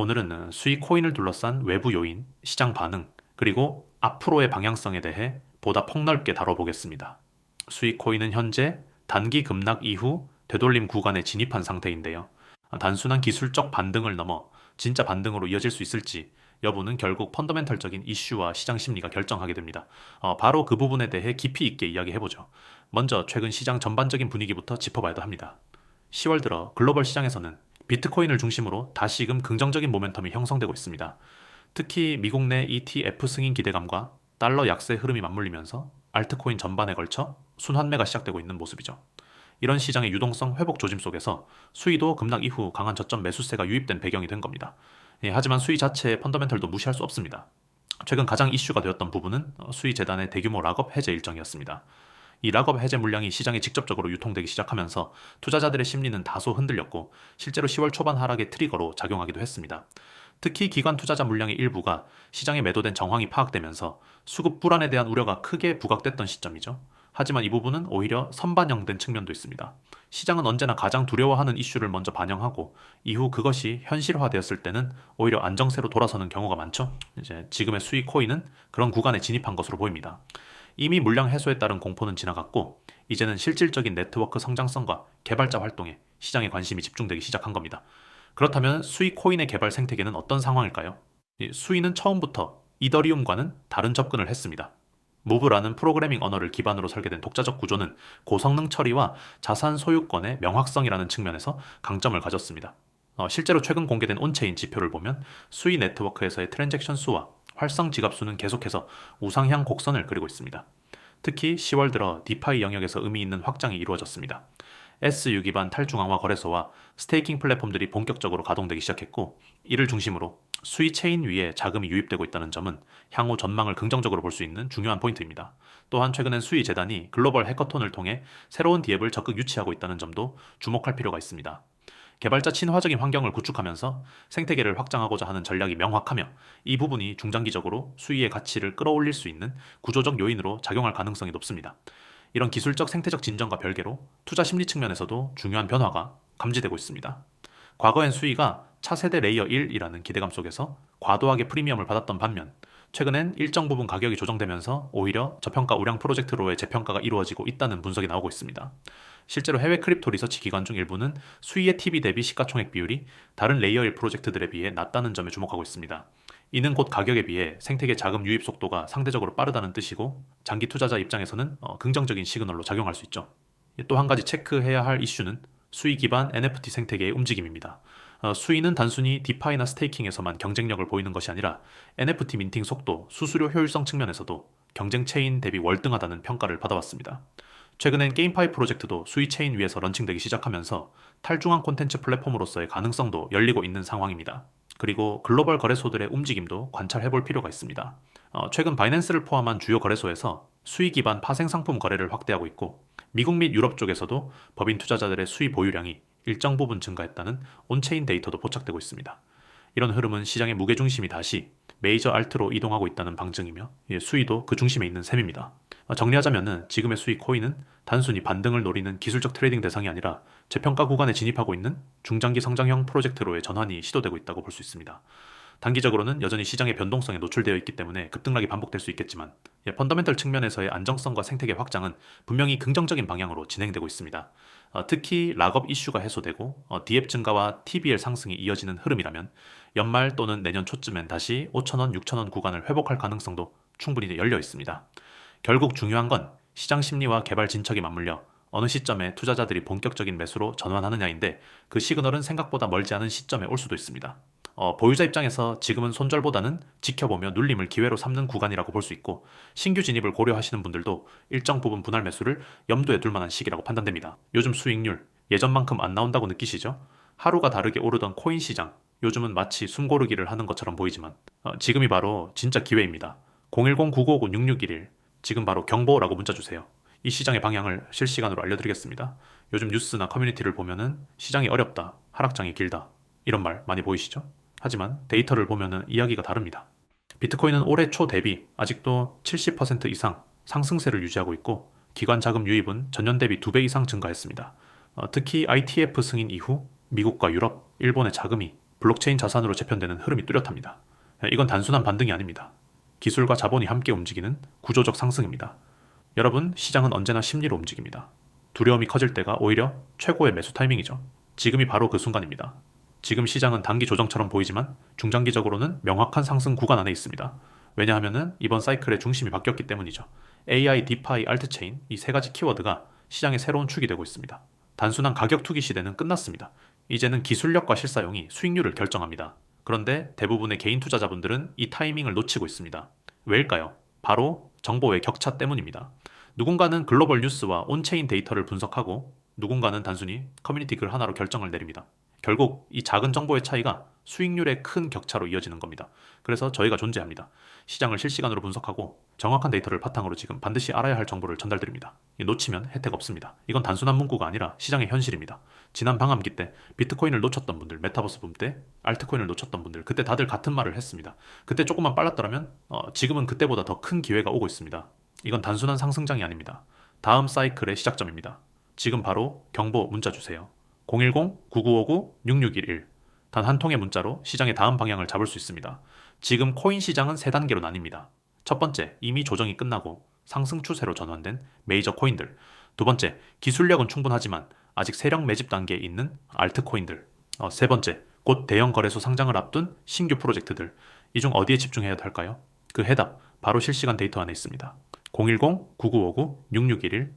오늘은 수익 코인을 둘러싼 외부 요인, 시장 반응, 그리고 앞으로의 방향성에 대해 보다 폭넓게 다뤄보겠습니다. 수익 코인은 현재 단기 급락 이후 되돌림 구간에 진입한 상태인데요. 단순한 기술적 반등을 넘어 진짜 반등으로 이어질 수 있을지 여부는 결국 펀더멘털적인 이슈와 시장 심리가 결정하게 됩니다. 바로 그 부분에 대해 깊이 있게 이야기해보죠. 먼저 최근 시장 전반적인 분위기부터 짚어봐야 합니다. 10월 들어 글로벌 시장에서는 비트코인을 중심으로 다시금 긍정적인 모멘텀이 형성되고 있습니다. 특히 미국 내 ETF 승인 기대감과 달러 약세 흐름이 맞물리면서 알트코인 전반에 걸쳐 순환매가 시작되고 있는 모습이죠. 이런 시장의 유동성 회복 조짐 속에서 수위도 급락 이후 강한 저점 매수세가 유입된 배경이 된 겁니다. 하지만 수위 자체의 펀더멘털도 무시할 수 없습니다. 최근 가장 이슈가 되었던 부분은 수위 재단의 대규모 락업 해제 일정이었습니다. 이 락업 해제 물량이 시장에 직접적으로 유통되기 시작하면서 투자자들의 심리는 다소 흔들렸고 실제로 10월 초반 하락의 트리거로 작용하기도 했습니다. 특히 기관 투자자 물량의 일부가 시장에 매도된 정황이 파악되면서 수급 불안에 대한 우려가 크게 부각됐던 시점이죠. 하지만 이 부분은 오히려 선반영된 측면도 있습니다. 시장은 언제나 가장 두려워하는 이슈를 먼저 반영하고 이후 그것이 현실화되었을 때는 오히려 안정세로 돌아서는 경우가 많죠. 이제 지금의 수익 코인은 그런 구간에 진입한 것으로 보입니다. 이미 물량 해소에 따른 공포는 지나갔고 이제는 실질적인 네트워크 성장성과 개발자 활동에 시장의 관심이 집중되기 시작한 겁니다. 그렇다면 수익 코인의 개발 생태계는 어떤 상황일까요? 수익은 처음부터 이더리움과는 다른 접근을 했습니다. 무브라는 프로그래밍 언어를 기반으로 설계된 독자적 구조는 고성능 처리와 자산 소유권의 명확성이라는 측면에서 강점을 가졌습니다. 실제로 최근 공개된 온체인 지표를 보면 수익 네트워크에서의 트랜잭션 수와 활성 지갑 수는 계속해서 우상향 곡선을 그리고 있습니다. 특히 10월 들어 디파이 영역에서 의미 있는 확장이 이루어졌습니다. SU 기반 탈중앙화 거래소와 스테이킹 플랫폼들이 본격적으로 가동되기 시작했고 이를 중심으로 수익 체인 위에 자금이 유입되고 있다는 점은 향후 전망을 긍정적으로 볼 수 있는 중요한 포인트입니다. 또한 최근엔 수익 재단이 글로벌 해커톤을 통해 새로운 디앱을 적극 유치하고 있다는 점도 주목할 필요가 있습니다. 개발자 친화적인 환경을 구축하면서 생태계를 확장하고자 하는 전략이 명확하며 이 부분이 중장기적으로 수익의 가치를 끌어올릴 수 있는 구조적 요인으로 작용할 가능성이 높습니다. 이런 기술적 생태적 진전과 별개로 투자 심리 측면에서도 중요한 변화가 감지되고 있습니다. 과거엔 수위가 차세대 레이어 1이라는 기대감 속에서 과도하게 프리미엄을 받았던 반면 최근엔 일정 부분 가격이 조정되면서 오히려 저평가 우량 프로젝트로의 재평가가 이루어지고 있다는 분석이 나오고 있습니다. 실제로 해외 크립토 리서치 기관 중 일부는 수위의 TB 대비 시가총액 비율이 다른 레이어 1 프로젝트들에 비해 낮다는 점에 주목하고 있습니다. 이는 곧 가격에 비해 생태계 자금 유입 속도가 상대적으로 빠르다는 뜻이고 장기 투자자 입장에서는 긍정적인 시그널로 작용할 수 있죠. 또 한 가지 체크해야 할 이슈는 수익 기반 NFT 생태계의 움직임입니다. 수익은 단순히 디파이나 스테이킹에서만 경쟁력을 보이는 것이 아니라 NFT 민팅 속도, 수수료 효율성 측면에서도 경쟁 체인 대비 월등하다는 평가를 받아왔습니다. 최근엔 게임파이 프로젝트도 수익 체인 위에서 런칭되기 시작하면서 탈중앙 콘텐츠 플랫폼으로서의 가능성도 열리고 있는 상황입니다. 그리고 글로벌 거래소들의 움직임도 관찰해볼 필요가 있습니다. 최근 바이낸스를 포함한 주요 거래소에서 수익 기반 파생 상품 거래를 확대하고 있고 미국 및 유럽 쪽에서도 법인 투자자들의 수익 보유량이 일정 부분 증가했다는 온체인 데이터도 포착되고 있습니다. 이런 흐름은 시장의 무게중심이 다시 메이저 알트로 이동하고 있다는 방증이며 수위도 그 중심에 있는 셈입니다. 정리하자면 지금의 수익 코인은 단순히 반등을 노리는 기술적 트레이딩 대상이 아니라 재평가 구간에 진입하고 있는 중장기 성장형 프로젝트로의 전환이 시도되고 있다고 볼 수 있습니다. 단기적으로는 여전히 시장의 변동성에 노출되어 있기 때문에 급등락이 반복될 수 있겠지만 펀더멘털 측면에서의 안정성과 생태계 확장은 분명히 긍정적인 방향으로 진행되고 있습니다. 특히 락업 이슈가 해소되고 디앱 증가와 TBL 상승이 이어지는 흐름이라면 연말 또는 내년 초쯤엔 다시 5,000원, 6,000원 구간을 회복할 가능성도 충분히 열려 있습니다. 결국 중요한 건 시장 심리와 개발 진척이 맞물려 어느 시점에 투자자들이 본격적인 매수로 전환하느냐인데 그 시그널은 생각보다 멀지 않은 시점에 올 수도 있습니다. 보유자 입장에서 지금은 손절보다는 지켜보며 눌림을 기회로 삼는 구간이라고 볼 수 있고 신규 진입을 고려하시는 분들도 일정 부분 분할 매수를 염두에 둘 만한 시기라고 판단됩니다. 요즘 수익률 예전만큼 안 나온다고 느끼시죠? 하루가 다르게 오르던 코인 시장 요즘은 마치 숨고르기를 하는 것처럼 보이지만 지금이 바로 진짜 기회입니다. 010-9959-6611 지금 바로 경보라고 문자 주세요. 이 시장의 방향을 실시간으로 알려드리겠습니다. 요즘 뉴스나 커뮤니티를 보면은 시장이 어렵다, 하락장이 길다 이런 말 많이 보이시죠? 하지만 데이터를 보면은 이야기가 다릅니다. 비트코인은 올해 초 대비 아직도 70% 이상 상승세를 유지하고 있고 기관 자금 유입은 전년 대비 2배 이상 증가했습니다. 특히 ITF 승인 이후 미국과 유럽, 일본의 자금이 블록체인 자산으로 재편되는 흐름이 뚜렷합니다. 이건 단순한 반등이 아닙니다. 기술과 자본이 함께 움직이는 구조적 상승입니다. 여러분, 시장은 언제나 심리로 움직입니다. 두려움이 커질 때가 오히려 최고의 매수 타이밍이죠. 지금이 바로 그 순간입니다. 지금 시장은 단기 조정처럼 보이지만 중장기적으로는 명확한 상승 구간 안에 있습니다. 왜냐하면 이번 사이클의 중심이 바뀌었기 때문이죠. AI, 디파이, 알트체인 이 세 가지 키워드가 시장의 새로운 축이 되고 있습니다. 단순한 가격 투기 시대는 끝났습니다. 이제는 기술력과 실사용이 수익률을 결정합니다. 그런데 대부분의 개인 투자자분들은 이 타이밍을 놓치고 있습니다. 왜일까요? 바로 정보의 격차 때문입니다. 누군가는 글로벌 뉴스와 온체인 데이터를 분석하고 누군가는 단순히 커뮤니티 글 하나로 결정을 내립니다. 결국 이 작은 정보의 차이가 수익률의 큰 격차로 이어지는 겁니다. 그래서 저희가 존재합니다. 시장을 실시간으로 분석하고 정확한 데이터를 바탕으로 지금 반드시 알아야 할 정보를 전달드립니다. 놓치면 혜택 없습니다. 이건 단순한 문구가 아니라 시장의 현실입니다. 지난 방암기 때 비트코인을 놓쳤던 분들, 메타버스 붐 때 알트코인을 놓쳤던 분들, 그때 다들 같은 말을 했습니다. 그때 조금만 빨랐더라면 지금은 그때보다 더 큰 기회가 오고 있습니다. 이건 단순한 상승장이 아닙니다. 다음 사이클의 시작점입니다. 지금 바로 경보 문자 주세요. 010-9959-6611 단 한 통의 문자로 시장의 다음 방향을 잡을 수 있습니다. 지금 코인 시장은 세 단계로 나뉩니다. 첫 번째, 이미 조정이 끝나고 상승 추세로 전환된 메이저 코인들. 두 번째, 기술력은 충분하지만 아직 세력 매집 단계에 있는 알트코인들. 세 번째, 곧 대형 거래소 상장을 앞둔 신규 프로젝트들. 이 중 어디에 집중해야 할까요? 그 해답, 바로 실시간 데이터 안에 있습니다. 010-9959-6611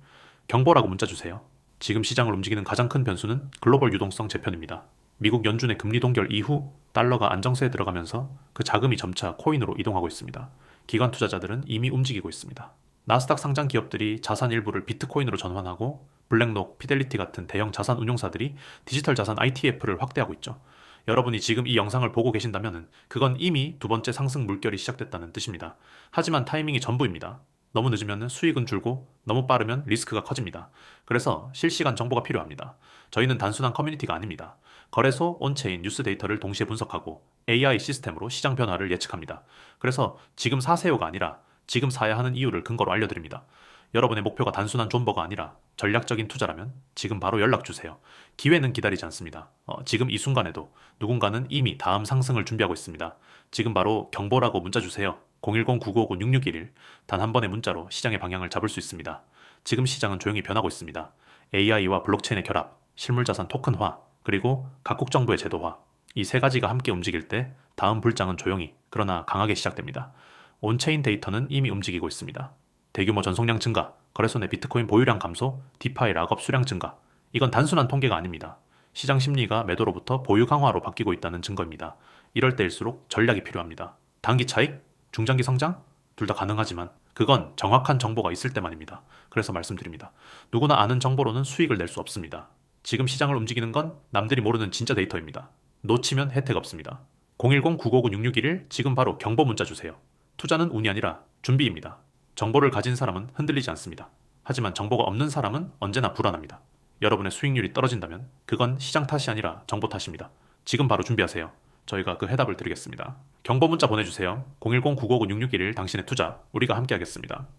경보라고 문자 주세요. 지금 시장을 움직이는 가장 큰 변수는 글로벌 유동성 재편입니다. 미국 연준의 금리 동결 이후 달러가 안정세에 들어가면서 그 자금이 점차 코인으로 이동하고 있습니다. 기관 투자자들은 이미 움직이고 있습니다. 나스닥 상장 기업들이 자산 일부를 비트코인으로 전환하고 블랙록, 피델리티 같은 대형 자산 운용사들이 디지털 자산 ITF를 확대하고 있죠. 여러분이 지금 이 영상을 보고 계신다면 그건 이미 두 번째 상승 물결이 시작됐다는 뜻입니다. 하지만 타이밍이 전부입니다. 너무 늦으면 수익은 줄고 너무 빠르면 리스크가 커집니다. 그래서 실시간 정보가 필요합니다. 저희는 단순한 커뮤니티가 아닙니다. 거래소, 온체인, 뉴스 데이터를 동시에 분석하고 AI 시스템으로 시장 변화를 예측합니다. 그래서 지금 사세요가 아니라 지금 사야 하는 이유를 근거로 알려드립니다. 여러분의 목표가 단순한 존버가 아니라 전략적인 투자라면 지금 바로 연락주세요. 기회는 기다리지 않습니다. 지금 이 순간에도 누군가는 이미 다음 상승을 준비하고 있습니다. 지금 바로 경보라고 문자 주세요. 010-9959-6611 단 한 번의 문자로 시장의 방향을 잡을 수 있습니다. 지금 시장은 조용히 변하고 있습니다. AI와 블록체인의 결합, 실물자산 토큰화, 그리고 각국 정부의 제도화 이 세 가지가 함께 움직일 때 다음 불장은 조용히 그러나 강하게 시작됩니다. 온체인 데이터는 이미 움직이고 있습니다. 대규모 전송량 증가, 거래소 내 비트코인 보유량 감소, 디파이 락업 수량 증가 이건 단순한 통계가 아닙니다. 시장 심리가 매도로부터 보유 강화로 바뀌고 있다는 증거입니다. 이럴 때일수록 전략이 필요합니다. 단기 차익, 중장기 성장? 둘 다 가능하지만 그건 정확한 정보가 있을 때만입니다. 그래서 말씀드립니다. 누구나 아는 정보로는 수익을 낼 수 없습니다. 지금 시장을 움직이는 건 남들이 모르는 진짜 데이터입니다. 놓치면 혜택 없습니다. 010-9959-6611 지금 바로 경보 문자 주세요. 투자는 운이 아니라 준비입니다. 정보를 가진 사람은 흔들리지 않습니다. 하지만 정보가 없는 사람은 언제나 불안합니다. 여러분의 수익률이 떨어진다면 그건 시장 탓이 아니라 정보 탓입니다. 지금 바로 준비하세요. 저희가 그 해답을 드리겠습니다. 경보 문자 보내주세요. 010-9959-6611 당신의 투자, 우리가 함께 하겠습니다.